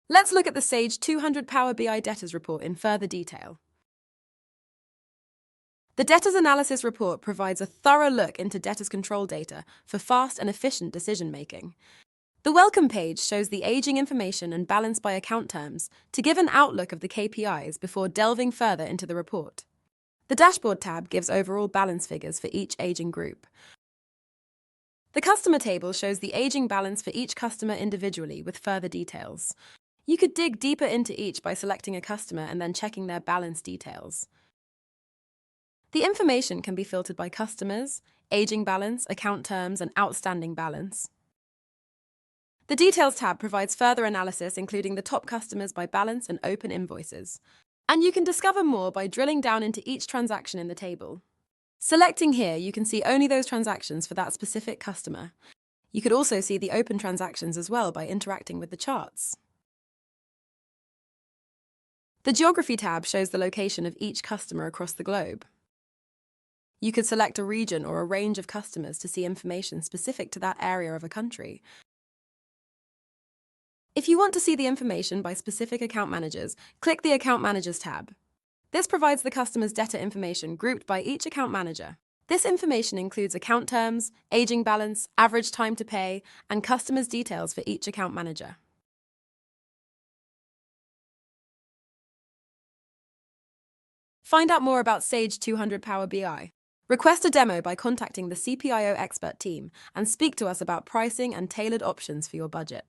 Let's look at the Sage 200 Power BI Debtors report in further detail. The Debtors Analysis report provides a thorough look into debtors control data for fast and efficient decision-making. The welcome page shows the aging information and balance by account terms to give an outlook of the KPIs before delving further into the report. The Dashboard tab gives overall balance figures for each aging group. The Customer table shows the aging balance for each customer individually with further details. You could dig deeper into each by selecting a customer and then checking their balance details. The information can be filtered by customers, aging balance, account terms, and outstanding balance. The Details tab provides further analysis, including the top customers by balance and open invoices. And you can discover more by drilling down into each transaction in the table. Selecting here, you can see only those transactions for that specific customer. You could also see the open transactions as well by interacting with the charts. The Geography tab shows the location of each customer across the globe. You could select a region or a range of customers to see information specific to that area of a country. If you want to see the information by specific account managers, click the Account Managers tab. This provides the customer's debtor information grouped by each account manager. This information includes account terms, aging balance, average time to pay, and customers' details for each account manager. Find out more about Sage 200 Power BI. Request a demo by contacting the CPIO expert team and speak to us about pricing and tailored options for your budget.